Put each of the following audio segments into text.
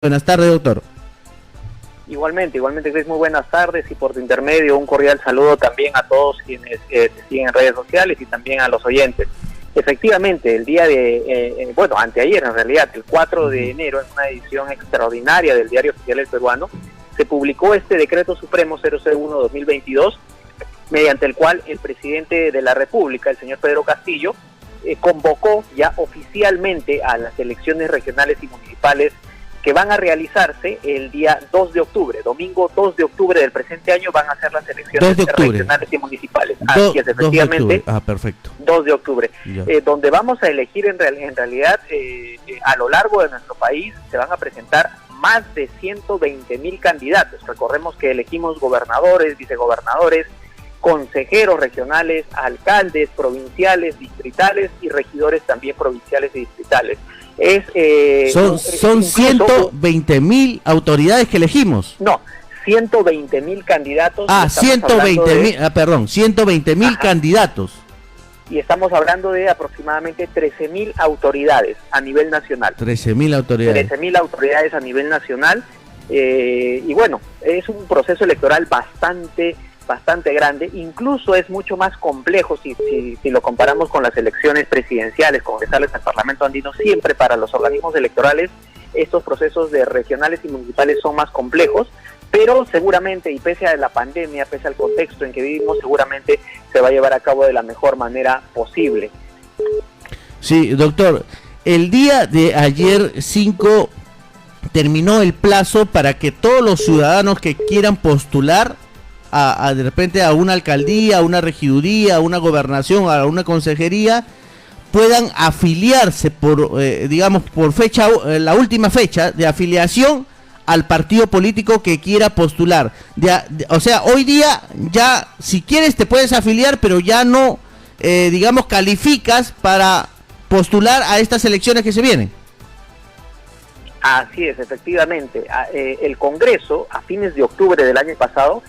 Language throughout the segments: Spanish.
Buenas tardes, doctor. Igualmente, Cris, muy buenas tardes y por tu intermedio un cordial saludo también a todos quienes te siguen en redes sociales y también a los oyentes. Efectivamente, el día de, anteayer en realidad, el 4 de enero, en una edición extraordinaria del Diario Oficial El Peruano, se publicó este Decreto Supremo 001-2022, mediante el cual el presidente de la República, el señor Pedro Castillo, convocó ya oficialmente a las elecciones regionales y municipales que van a realizarse el día 2 de octubre, domingo 2 de octubre del presente año van a ser las elecciones regionales y municipales. Así es, efectivamente. Perfecto. 2 de octubre, donde vamos a elegir en realidad a lo largo de nuestro país se van a presentar más de 120,000 candidatos. Recordemos que elegimos gobernadores, vicegobernadores, consejeros regionales, alcaldes provinciales, distritales y regidores también provinciales y distritales. Son 120,000 autoridades que elegimos. No, 120,000 candidatos. 120,000 candidatos. Y estamos hablando de aproximadamente 13,000 autoridades a nivel nacional. 13,000 autoridades. 13,000 autoridades a nivel nacional. Y bueno, es un proceso electoral bastante grande, incluso es mucho más complejo si lo comparamos con las elecciones presidenciales, congresales al Parlamento Andino. Siempre para los organismos electorales estos procesos de regionales y municipales son más complejos, pero seguramente, y pese a la pandemia, pese al contexto en que vivimos, seguramente se va a llevar a cabo de la mejor manera posible. Sí, doctor, el día de ayer 5 terminó el plazo para que todos los ciudadanos que quieran postular de repente a una alcaldía, a una regiduría, a una gobernación, a una consejería, puedan afiliarse por fecha, la última fecha de afiliación al partido político que quiera postular. O sea, hoy día ya, si quieres te puedes afiliar, pero ya no, calificas para postular a estas elecciones que se vienen. Así es, efectivamente. El Congreso, a fines de octubre del año pasado,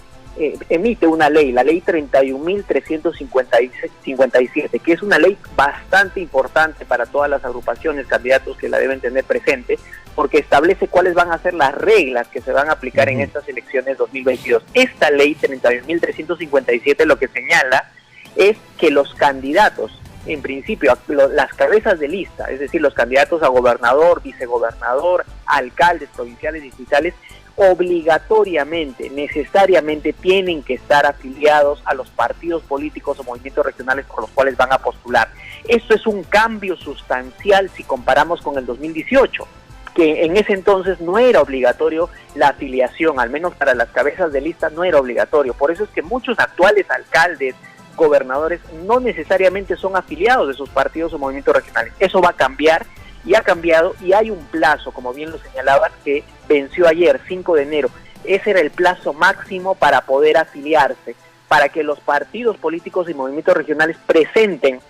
emite una ley, la ley 31.357, que es una ley bastante importante para todas las agrupaciones, candidatos que la deben tener presente, porque establece cuáles van a ser las reglas que se van a aplicar en estas elecciones 2022. Esta ley 31.357 lo que señala es que los candidatos, en principio, las cabezas de lista, es decir, los candidatos a gobernador, vicegobernador, alcaldes provinciales y distritales, obligatoriamente, necesariamente tienen que estar afiliados a los partidos políticos o movimientos regionales por los cuales van a postular. Esto es un cambio sustancial si comparamos con el 2018, que en ese entonces no era obligatorio la afiliación, al menos para las cabezas de lista no era obligatorio. Por eso es que muchos actuales alcaldes, gobernadores, no necesariamente son afiliados de sus partidos o movimientos regionales. Eso va a cambiar. Y ha cambiado, y hay un plazo, como bien lo señalabas, que venció ayer, 5 de enero. Ese era el plazo máximo para poder afiliarse, para que los partidos políticos y movimientos regionales presenten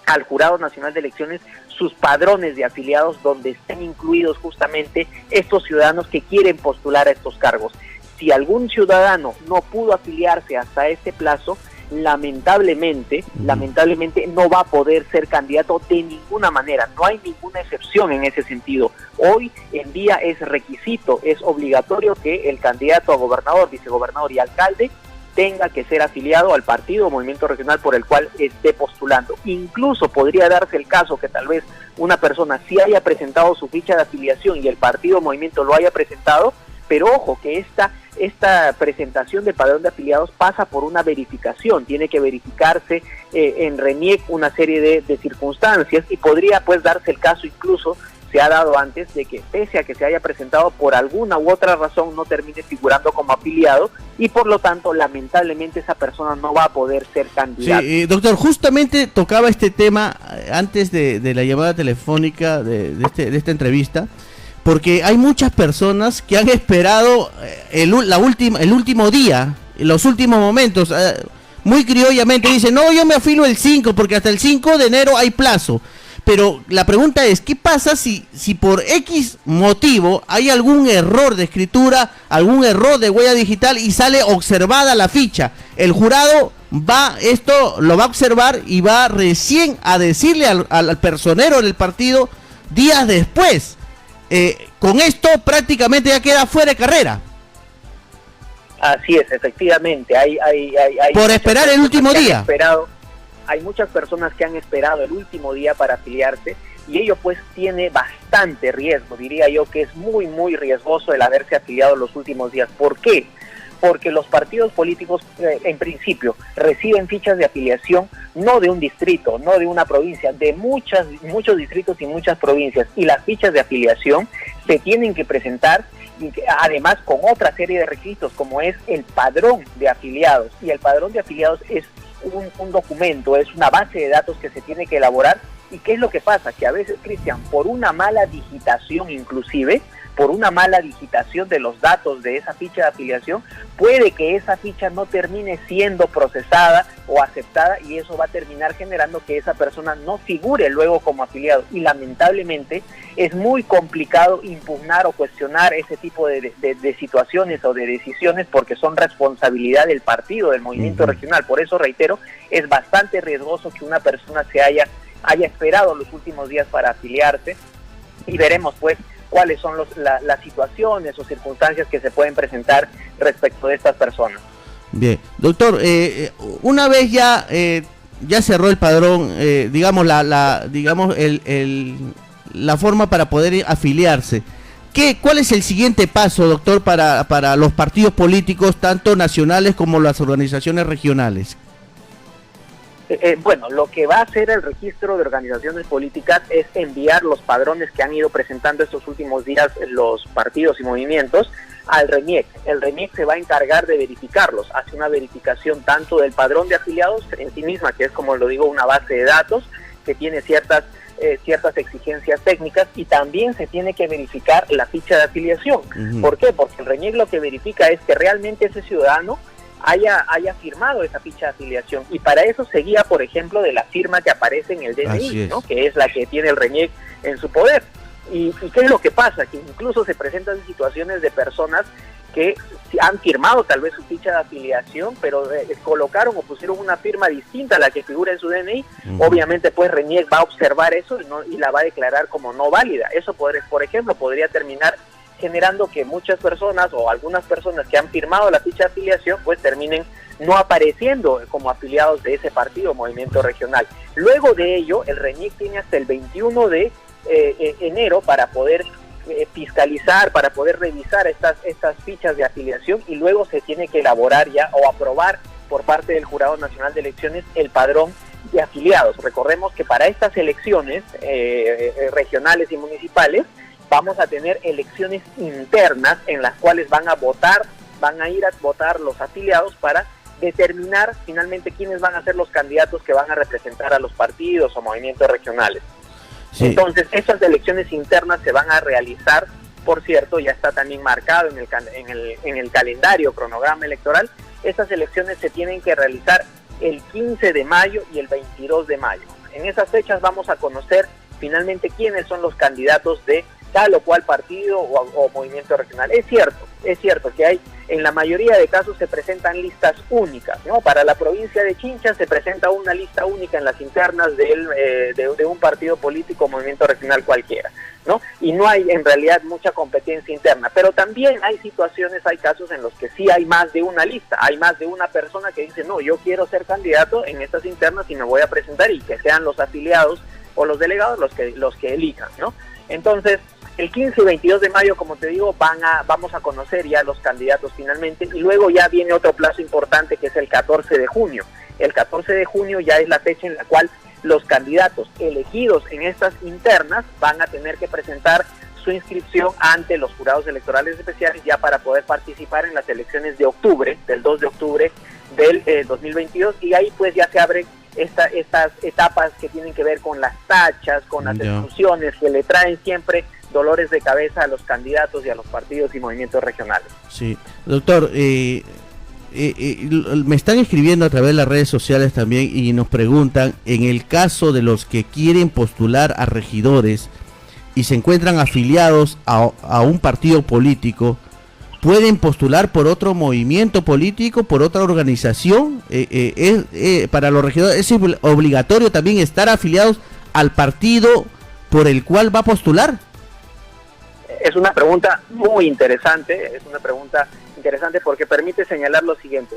al Jurado Nacional de Elecciones sus padrones de afiliados, donde estén incluidos justamente estos ciudadanos que quieren postular a estos cargos. Si algún ciudadano no pudo afiliarse hasta este plazo, lamentablemente no va a poder ser candidato de ninguna manera. No hay ninguna excepción en ese sentido. Hoy en día es requisito, es obligatorio que el candidato a gobernador, vicegobernador y alcalde tenga que ser afiliado al partido o movimiento regional por el cual esté postulando. Incluso podría darse el caso que tal vez una persona sí haya presentado su ficha de afiliación y el partido o movimiento lo haya presentado, pero ojo que esta presentación del padrón de afiliados pasa por una verificación, tiene que verificarse en RENIEC una serie de circunstancias, y podría pues darse el caso, incluso se ha dado antes, de que pese a que se haya presentado por alguna u otra razón no termine figurando como afiliado, y por lo tanto lamentablemente esa persona no va a poder ser candidato. Sí, doctor, justamente tocaba este tema antes de la llamada telefónica de esta entrevista, porque hay muchas personas que han esperado el último día, los últimos momentos, muy criollamente dicen, no, yo me afilo el 5 porque hasta el 5 de enero hay plazo. Pero la pregunta es, ¿qué pasa si por X motivo hay algún error de escritura, algún error de huella digital y sale observada la ficha? El jurado lo va a observar y va recién a decirle al personero del partido días después. con esto prácticamente ya queda fuera de carrera. Así es, efectivamente. Hay por esperar el último día. Hay muchas personas que han esperado el último día para afiliarse, y ello pues tiene bastante riesgo, diría yo que es muy muy riesgoso el haberse afiliado los últimos días. ¿Por qué? Porque los partidos políticos en principio reciben fichas de afiliación no de un distrito, no de una provincia, de muchos distritos y muchas provincias, y las fichas de afiliación se tienen que presentar además con otra serie de requisitos, como es el padrón de afiliados, y el padrón de afiliados es un documento, es una base de datos que se tiene que elaborar. ¿Y qué es lo que pasa? Que a veces, Cristian, por una mala digitación inclusive, por una mala digitación de los datos de esa ficha de afiliación, puede que esa ficha no termine siendo procesada o aceptada, y eso va a terminar generando que esa persona no figure luego como afiliado. Y lamentablemente es muy complicado impugnar o cuestionar ese tipo de situaciones o de decisiones, porque son responsabilidad del partido, del movimiento regional. Por eso, reitero, es bastante riesgoso que una persona se haya esperado los últimos días para afiliarse, y veremos pues cuáles son las situaciones o circunstancias que se pueden presentar respecto de estas personas. Bien, doctor, una vez ya cerró el padrón, digamos la forma para poder afiliarse, ¿cuál es el siguiente paso, doctor, para los partidos políticos, tanto nacionales como las organizaciones regionales? Bueno, lo que va a hacer el registro de organizaciones políticas es enviar los padrones que han ido presentando estos últimos días los partidos y movimientos al RENIEC. El RENIEC se va a encargar de verificarlos, hace una verificación tanto del padrón de afiliados en sí misma, que es, como lo digo, una base de datos que tiene ciertas exigencias técnicas, y también se tiene que verificar la ficha de afiliación. ¿Por qué? Porque el RENIEC lo que verifica es que realmente ese ciudadano haya firmado esa ficha de afiliación, y para eso se guía, por ejemplo, de la firma que aparece en el DNI, ¿no? Que es la que tiene el RENIEC en su poder. ¿Y qué es lo que pasa? Que incluso se presentan situaciones de personas que han firmado tal vez su ficha de afiliación, pero colocaron o pusieron una firma distinta a la que figura en su DNI. Obviamente pues RENIEC va a observar eso y la va a declarar como no válida. Eso, por ejemplo, podría terminar generando que muchas personas o algunas personas que han firmado la ficha de afiliación pues terminen no apareciendo como afiliados de ese partido o movimiento regional. Luego de ello, el RENIEC tiene hasta el 21 de enero para poder fiscalizar, para poder revisar estas fichas de afiliación, y luego se tiene que elaborar ya o aprobar por parte del Jurado Nacional de Elecciones el padrón de afiliados. Recordemos que para estas elecciones regionales y municipales vamos a tener elecciones internas en las cuales van a ir a votar los afiliados para determinar finalmente quiénes van a ser los candidatos que van a representar a los partidos o movimientos regionales. Sí. Entonces, estas elecciones internas se van a realizar, por cierto, ya está también marcado en el calendario, cronograma electoral. Estas elecciones se tienen que realizar el 15 de mayo y el 22 de mayo. En esas fechas vamos a conocer finalmente quiénes son los candidatos de tal o cual partido o movimiento regional. Es cierto que hay, en la mayoría de casos se presentan listas únicas, ¿no? Para la provincia de Chincha se presenta una lista única en las internas de un partido político o movimiento regional cualquiera, ¿no? Y no hay en realidad mucha competencia interna, pero también hay situaciones, hay casos en los que sí hay más de una lista, hay más de una persona que dice, no, yo quiero ser candidato en estas internas y me voy a presentar, y que sean los afiliados o los delegados los que elijan, ¿no? Entonces, el 15 y 22 de mayo, como te digo, vamos a conocer ya los candidatos finalmente, y luego ya viene otro plazo importante, que es el 14 de junio. El 14 de junio ya es la fecha en la cual los candidatos elegidos en estas internas van a tener que presentar su inscripción ante los jurados electorales especiales ya para poder participar en las elecciones de octubre, del 2 de octubre del 2022, y ahí pues ya se abren estas etapas que tienen que ver con las tachas, con las exclusiones que le traen siempre dolores de cabeza a los candidatos y a los partidos y movimientos regionales. Sí, doctor, me están escribiendo a través de las redes sociales también y nos preguntan, en el caso de los que quieren postular a regidores y se encuentran afiliados a un partido político, ¿pueden postular por otro movimiento político, por otra organización? Para los regidores, ¿es obligatorio también estar afiliados al partido por el cual va a postular? Es una pregunta muy interesante, porque permite señalar lo siguiente.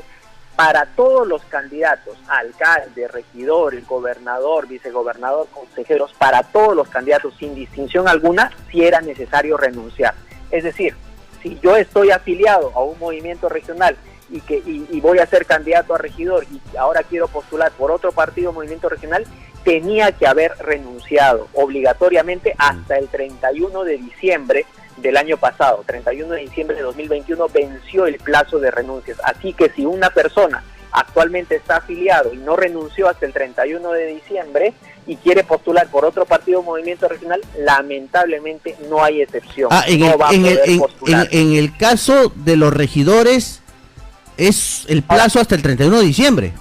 Para todos los candidatos, alcalde, regidor, el gobernador, vicegobernador, consejeros, para todos los candidatos sin distinción alguna, sí era necesario renunciar. Es decir, si yo estoy afiliado a un movimiento regional y voy a ser candidato a regidor y ahora quiero postular por otro partido o movimiento regional, tenía que haber renunciado obligatoriamente hasta el 31 de diciembre del año pasado. 31 de diciembre de 2021 venció el plazo de renuncias. Así que si una persona actualmente está afiliado y no renunció hasta el 31 de diciembre y quiere postular por otro partido o movimiento regional, lamentablemente no hay excepción. No va a poder postular. En el caso de los regidores, es el plazo hasta el 31 de diciembre.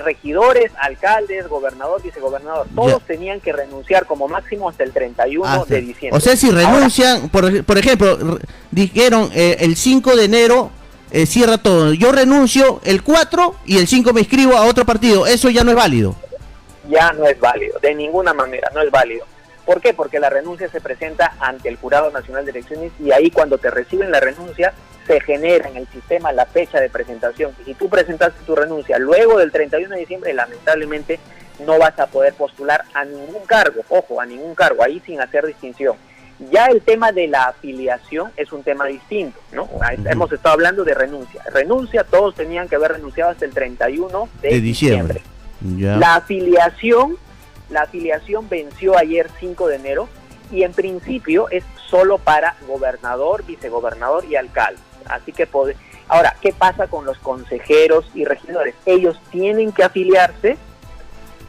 Regidores, alcaldes, gobernador, vicegobernador, todos tenían que renunciar como máximo hasta el 31 de diciembre. O sea, si renuncian, por ejemplo, dijeron el 5 de enero cierra todo, yo renuncio el 4 y el 5 me inscribo a otro partido, ¿eso ya no es válido? Ya no es válido, de ninguna manera, no es válido. ¿Por qué? Porque la renuncia se presenta ante el Jurado Nacional de Elecciones y ahí cuando te reciben la renuncia se genera en el sistema la fecha de presentación. Y si tú presentaste tu renuncia luego del 31 de diciembre, lamentablemente no vas a poder postular a ningún cargo, ojo, a ningún cargo, ahí sin hacer distinción. Ya el tema de la afiliación es un tema distinto, ¿no? Hemos estado hablando de renuncia. Renuncia, todos tenían que haber renunciado hasta el 31 de diciembre. Ya. La afiliación venció ayer 5 de enero y en principio es solo para gobernador, vicegobernador y alcalde. Así que ahora, ¿qué pasa con los consejeros y regidores? Ellos tienen que afiliarse.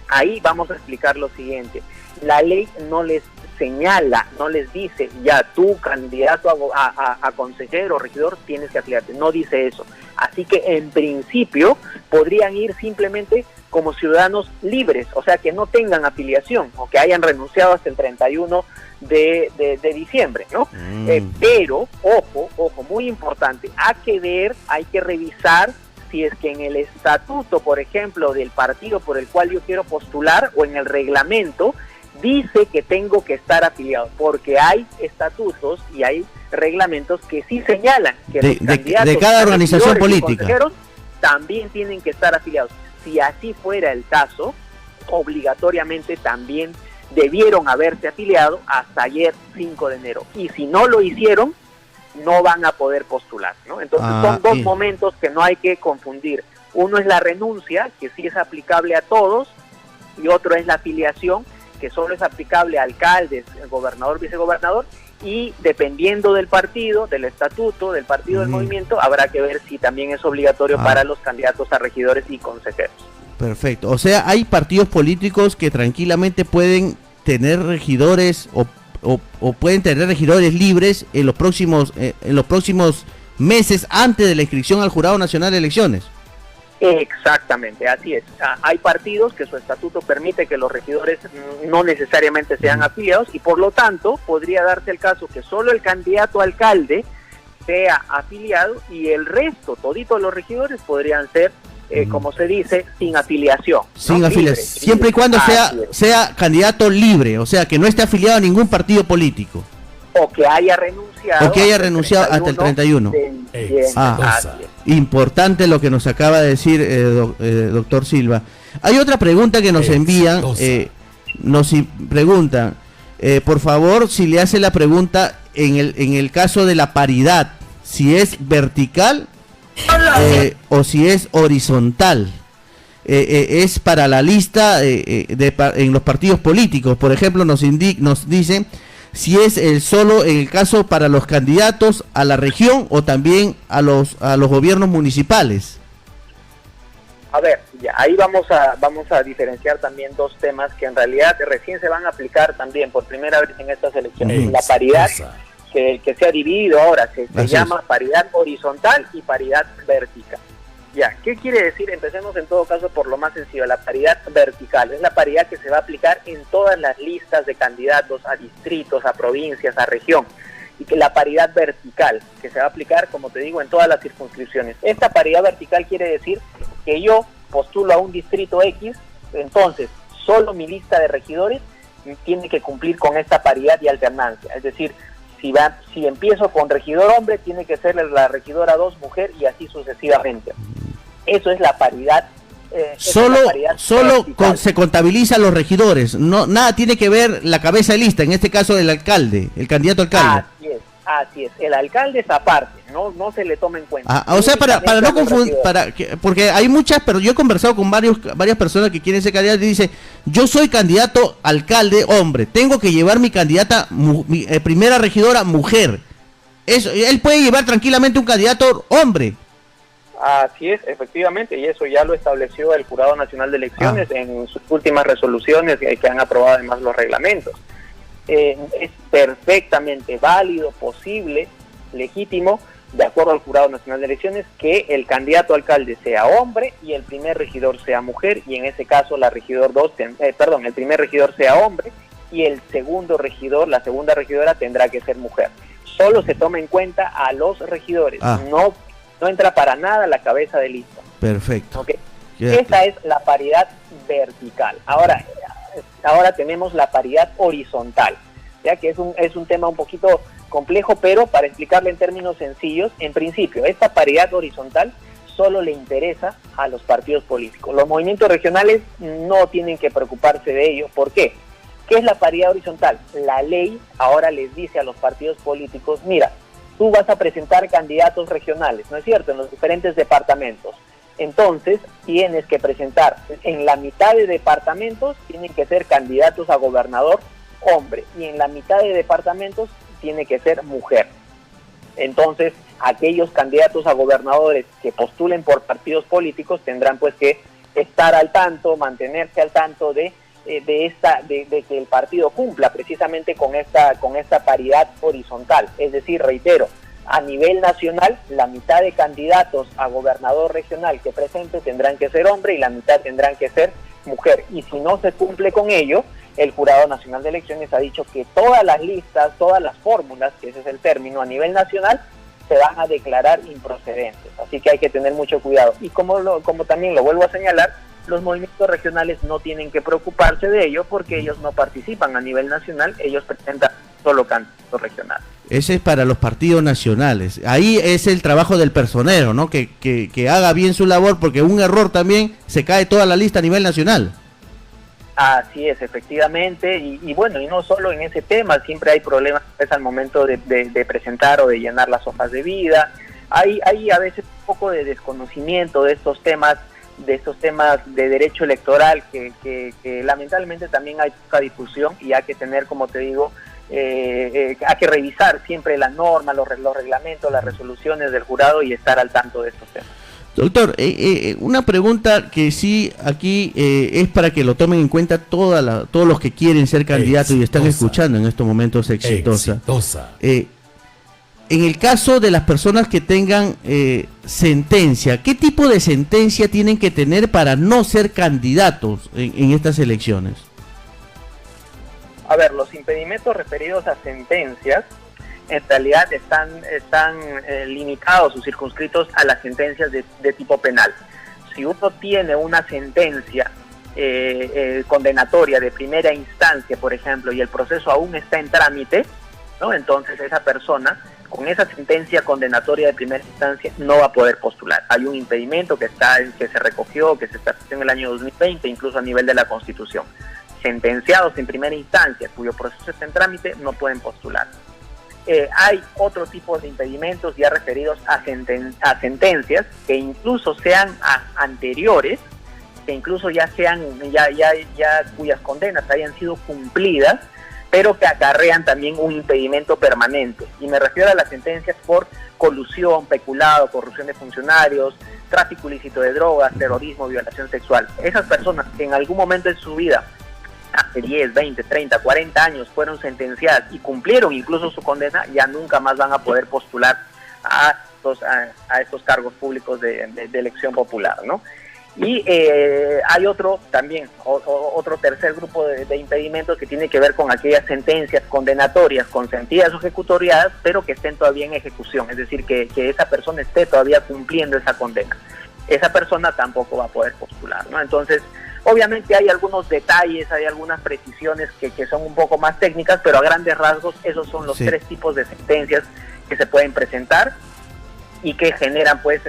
Ahí vamos a explicar lo siguiente. La ley no les señala, no les dice, ya tú candidato a consejero o regidor tienes que afiliarte. No dice eso. Así que en principio podrían ir simplemente como ciudadanos libres, o sea que no tengan afiliación o que hayan renunciado hasta el 31 de diciembre, ¿no? Pero, ojo, muy importante, hay que revisar si es que en el estatuto, por ejemplo, del partido por el cual yo quiero postular o en el reglamento, dice que tengo que estar afiliado, porque hay estatutos y hay reglamentos que sí señalan que los candidatos de cada organización política también tienen que estar afiliados. Si así fuera el caso, obligatoriamente también debieron haberse afiliado hasta ayer 5 de enero. Y si no lo hicieron, no van a poder postular, ¿no? Entonces son dos momentos que no hay que confundir. Uno es la renuncia, que sí es aplicable a todos, y otro es la afiliación, que solo es aplicable a alcaldes, gobernador, vicegobernador, y dependiendo del partido, del estatuto, del partido, del movimiento, habrá que ver si también es obligatorio para los candidatos a regidores y consejeros. Perfecto, o sea, hay partidos políticos que tranquilamente pueden tener regidores o pueden tener regidores libres en los próximos meses antes de la inscripción al Jurado Nacional de Elecciones. Exactamente, así es. Hay partidos que su estatuto permite que los regidores no necesariamente sean afiliados y por lo tanto podría darse el caso que solo el candidato a alcalde sea afiliado y el resto, toditos los regidores podrían ser, como se dice, sin afiliación. Sin afiliación, siempre y cuando sea candidato libre, o sea, que no esté afiliado a ningún partido político. O que haya renunciado hasta el 31. Importante lo que nos acaba de decir doctor Silva. Hay otra pregunta que nos envían, nos preguntan, por favor, si le hace la pregunta en el caso de la paridad, si es vertical o si es horizontal. Es para la lista en los partidos políticos, por ejemplo, nos dicen si es solo en el caso para los candidatos a la región o también a los gobiernos municipales. A ver, ya, ahí vamos a diferenciar también dos temas que en realidad recién se van a aplicar también por primera vez en estas elecciones. La paridad que se ha dividido ahora, se llama paridad horizontal y paridad vertical. Ya, ¿qué quiere decir? Empecemos en todo caso por lo más sencillo, la paridad vertical. Es la paridad que se va a aplicar en todas las listas de candidatos a distritos, a provincias, a región. Y que la paridad vertical, que se va a aplicar, como te digo, en todas las circunscripciones. Esta paridad vertical quiere decir que yo postulo a un distrito X, entonces solo mi lista de regidores tiene que cumplir con esta paridad y alternancia. Es decir, Si empiezo con regidor hombre, tiene que ser la regidora 2 mujer y así sucesivamente. Eso es la paridad. Solo se contabilizan los regidores, no, nada tiene que ver la cabeza de lista, en este caso el alcalde, el candidato alcalde. Así es, el alcalde es aparte, no se le toma en cuenta. O sea, para no confundir, porque hay muchas, pero yo he conversado con varias personas que quieren ser candidatos y dicen, yo soy candidato alcalde hombre, tengo que llevar mi candidata, primera regidora mujer. Eso, él puede llevar tranquilamente un candidato hombre. Así es, efectivamente, y eso ya lo estableció el Jurado Nacional de Elecciones en sus últimas resoluciones que han aprobado además los reglamentos. Es perfectamente válido, posible, legítimo, de acuerdo al Jurado Nacional de Elecciones, que el candidato alcalde sea hombre y el primer regidor sea mujer, y en ese caso el primer regidor sea hombre y el segundo regidor, la segunda regidora tendrá que ser mujer. Solo se toma en cuenta a los regidores, no entra para nada la cabeza de lista. Perfecto. ¿Okay? Esa es la paridad vertical. Ahora tenemos la paridad horizontal, ya que es un tema un poquito complejo, pero para explicarle en términos sencillos, en principio, esta paridad horizontal solo le interesa a los partidos políticos. Los movimientos regionales no tienen que preocuparse de ello. ¿Por qué? ¿Qué es la paridad horizontal? La ley ahora les dice a los partidos políticos, mira, tú vas a presentar candidatos regionales, ¿no es cierto?, en los diferentes departamentos. Entonces, tienes que presentar, en la mitad de departamentos tienen que ser candidatos a gobernador hombre, y en la mitad de departamentos tiene que ser mujer. Entonces, aquellos candidatos a gobernadores que postulen por partidos políticos tendrán pues que estar al tanto, mantenerse al tanto de que el partido cumpla precisamente con esta paridad horizontal. Es decir, reitero, a nivel nacional, la mitad de candidatos a gobernador regional que presente tendrán que ser hombre y la mitad tendrán que ser mujer. Y si no se cumple con ello, el Jurado Nacional de Elecciones ha dicho que todas las listas, todas las fórmulas, que ese es el término a nivel nacional, se van a declarar improcedentes. Así que hay que tener mucho cuidado. Y como también lo vuelvo a señalar, los movimientos regionales no tienen que preocuparse de ello porque ellos no participan a nivel nacional, ellos presentan solo candidatos regionales. Ese es para los partidos nacionales. Ahí es el trabajo del personero, ¿no? Que haga bien su labor, porque un error también se cae toda la lista a nivel nacional. Así es, efectivamente, y bueno, y no solo en ese tema, siempre hay problemas pues, al momento de presentar o de llenar las hojas de vida. Hay a veces un poco de desconocimiento de estos temas de derecho electoral que lamentablemente también hay poca difusión, y hay que tener, como te digo, hay que revisar siempre la norma, los reglamentos, las resoluciones del jurado y estar al tanto de estos temas. Doctor, una pregunta que sí aquí es para que lo tomen en cuenta todos los que quieren ser candidatos y están escuchando en estos momentos Exitosa. En el caso de las personas que tengan sentencia, ¿qué tipo de sentencia tienen que tener para no ser candidatos en estas elecciones? A ver, los impedimentos referidos a sentencias en realidad están limitados o circunscritos a las sentencias de tipo penal. Si uno tiene una sentencia condenatoria de primera instancia, por ejemplo, y el proceso aún está en trámite, ¿no? Entonces esa persona con esa sentencia condenatoria de primera instancia no va a poder postular. Hay un impedimento que se recogió, que se estableció en el año 2020, incluso a nivel de la Constitución. Sentenciados en primera instancia, cuyo proceso está en trámite, no pueden postular. Hay otro tipo de impedimentos ya referidos a sentencias que incluso sean anteriores, que incluso ya cuyas condenas hayan sido cumplidas, pero que acarrean también un impedimento permanente. Y me refiero a las sentencias por colusión, peculado, corrupción de funcionarios, tráfico ilícito de drogas, terrorismo, violación sexual. Esas personas que en algún momento de su vida, hace 10, 20, 30, 40 años, fueron sentenciadas y cumplieron incluso su condena, ya nunca más van a poder postular a estos cargos públicos de elección popular, ¿no? Y hay otro tercer grupo de impedimentos que tiene que ver con aquellas sentencias condenatorias consentidas o ejecutoriadas, pero que estén todavía en ejecución, es decir, que esa persona esté todavía cumpliendo esa condena. Esa persona tampoco va a poder postular, ¿no? Entonces, Obviamente hay algunos detalles, hay algunas precisiones que son un poco más técnicas, pero a grandes rasgos esos son los tres tipos de sentencias que se pueden presentar y que generan pues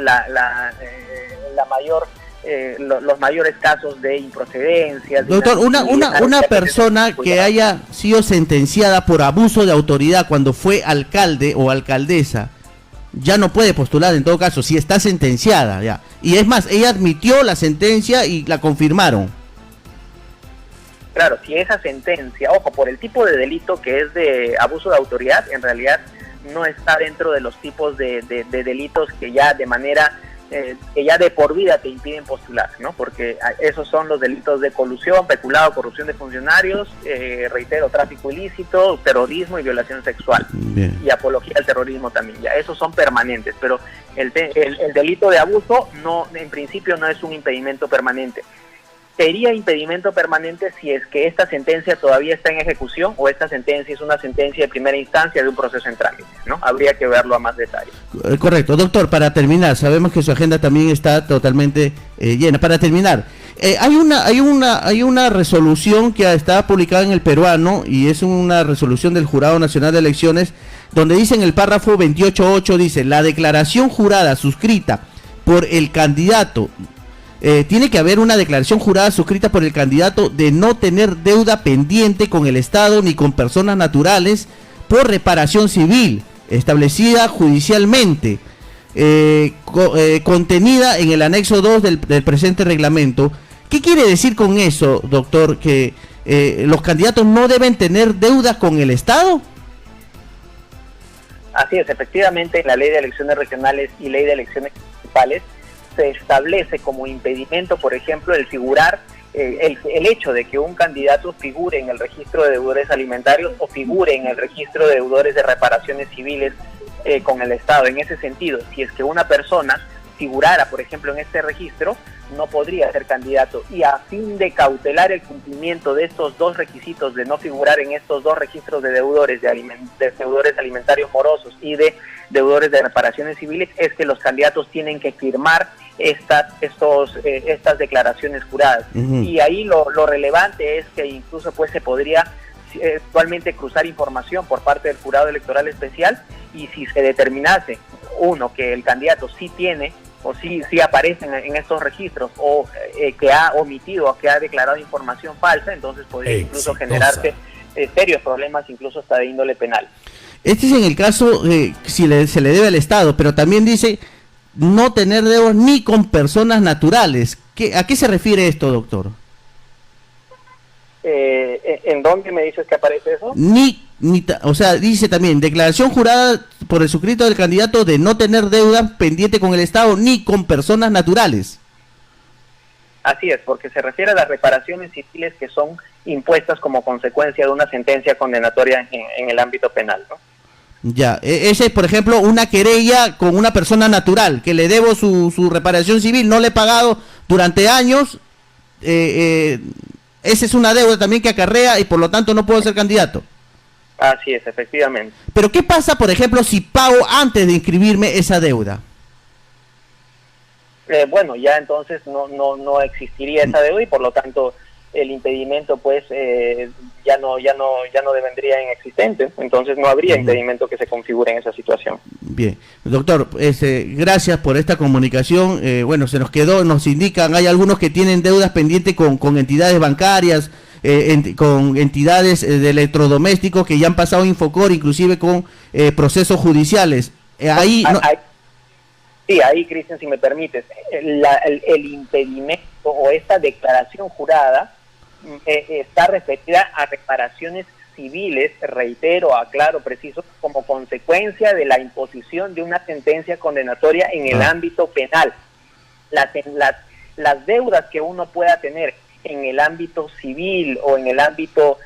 los mayores casos de improcedencia. Doctor, una persona que haya sido sentenciada por abuso de autoridad cuando fue alcalde o alcaldesa, ya no puede postular en todo caso, si está sentenciada ya. Y es más, ella admitió la sentencia y la confirmaron. Claro, si esa sentencia, ojo, por el tipo de delito que es de abuso de autoridad, en realidad no está dentro de los tipos de delitos que ya de manera, que ya de por vida te impiden postular, ¿no? Porque esos son los delitos de colusión, peculado, corrupción de funcionarios, reitero, tráfico ilícito, terrorismo y violación sexual. Bien. Y apología al terrorismo también, ya esos son permanentes, pero el delito de abuso no, en principio no es un impedimento permanente. Sería impedimento permanente si es que esta sentencia todavía está en ejecución o esta sentencia es una sentencia de primera instancia de un proceso en trámite, ¿no? Habría que verlo a más detalle. Correcto. Doctor, para terminar, sabemos que su agenda también está totalmente llena. Para terminar, hay una resolución que está publicada en El Peruano y es una resolución del Jurado Nacional de Elecciones donde dice en el párrafo 28.8, dice, la declaración jurada suscrita por el candidato tiene que haber una declaración jurada suscrita por el candidato de no tener deuda pendiente con el Estado ni con personas naturales por reparación civil establecida judicialmente, contenida en el anexo 2 del presente reglamento. ¿Qué quiere decir con eso, doctor? ¿Que los candidatos no deben tener deudas con el Estado? Así es, efectivamente, en la Ley de Elecciones Regionales y Ley de Elecciones Municipales se establece como impedimento, por ejemplo, el figurar, el hecho de que un candidato figure en el registro de deudores alimentarios o figure en el registro de deudores de reparaciones civiles con el Estado. En ese sentido, si es que una persona figurara, por ejemplo, en este registro, no podría ser candidato, y a fin de cautelar el cumplimiento de estos dos requisitos de no figurar en estos dos registros de deudores, de deudores alimentarios morosos y de deudores de reparaciones civiles, es que los candidatos tienen que firmar estas declaraciones juradas. Y ahí lo relevante es que incluso pues se podría actualmente cruzar información por parte del Jurado Electoral Especial, y si se determinase, uno, que el candidato sí tiene o sí aparece en estos registros, o que ha omitido o que ha declarado información falsa, entonces podría incluso generarse serios problemas, incluso hasta de índole penal. Este es en el caso si se le debe al Estado, pero también dice no tener deudas ni con personas naturales. ¿A qué se refiere esto, doctor? ¿En dónde me dices que aparece eso? O sea, dice también, declaración jurada por el suscrito del candidato de no tener deuda pendiente con el Estado ni con personas naturales. Así es, porque se refiere a las reparaciones civiles que son impuestas como consecuencia de una sentencia condenatoria en el ámbito penal, ¿no? Ya, ese es, por ejemplo, una querella con una persona natural, que le debo su reparación civil, no le he pagado durante años, esa es una deuda también que acarrea y por lo tanto no puedo ser candidato. Así es, efectivamente. Pero ¿qué pasa, por ejemplo, si pago antes de inscribirme esa deuda? Bueno, ya entonces no existiría esa deuda y por lo tanto el impedimento pues ya no devendría inexistente, entonces no habría impedimento que se configure en esa situación. Bien, doctor, gracias por esta comunicación. Bueno, nos indican, hay algunos que tienen deudas pendientes con entidades bancarias, con entidades de electrodomésticos que ya han pasado Infocor, inclusive con procesos judiciales. Sí, ahí, Cristian, si me permites, el impedimento o esta declaración jurada está referida a reparaciones civiles, reitero, aclaro, preciso, como consecuencia de la imposición de una sentencia condenatoria en el ámbito penal. Las deudas que uno pueda tener en el ámbito civil o en el ámbito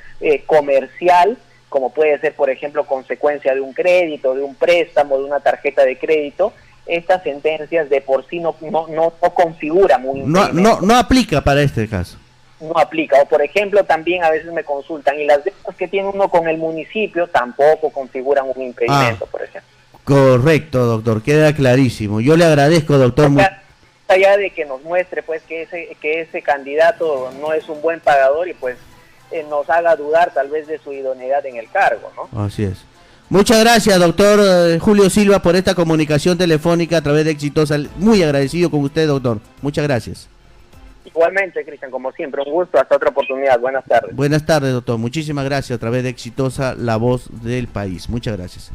comercial, como puede ser, por ejemplo, consecuencia de un crédito, de un préstamo, de una tarjeta de crédito, estas sentencias de por sí no configuran un impedimento. No aplica para este caso. No aplica. O por ejemplo, también a veces me consultan, y las deudas que tiene uno con el municipio tampoco configuran un impedimento, por ejemplo. Correcto, doctor, queda clarísimo. Yo le agradezco, doctor. allá de que nos muestre pues que ese candidato no es un buen pagador y pues nos haga dudar tal vez de su idoneidad en el cargo, ¿no? Así es. Muchas gracias, doctor Julio Silva, por esta comunicación telefónica a través de Exitosa. Muy agradecido con usted, doctor. Muchas gracias. Igualmente, Cristian, como siempre, un gusto. Hasta otra oportunidad. Buenas tardes. Buenas tardes, doctor. Muchísimas gracias a través de Exitosa, la voz del país. Muchas gracias.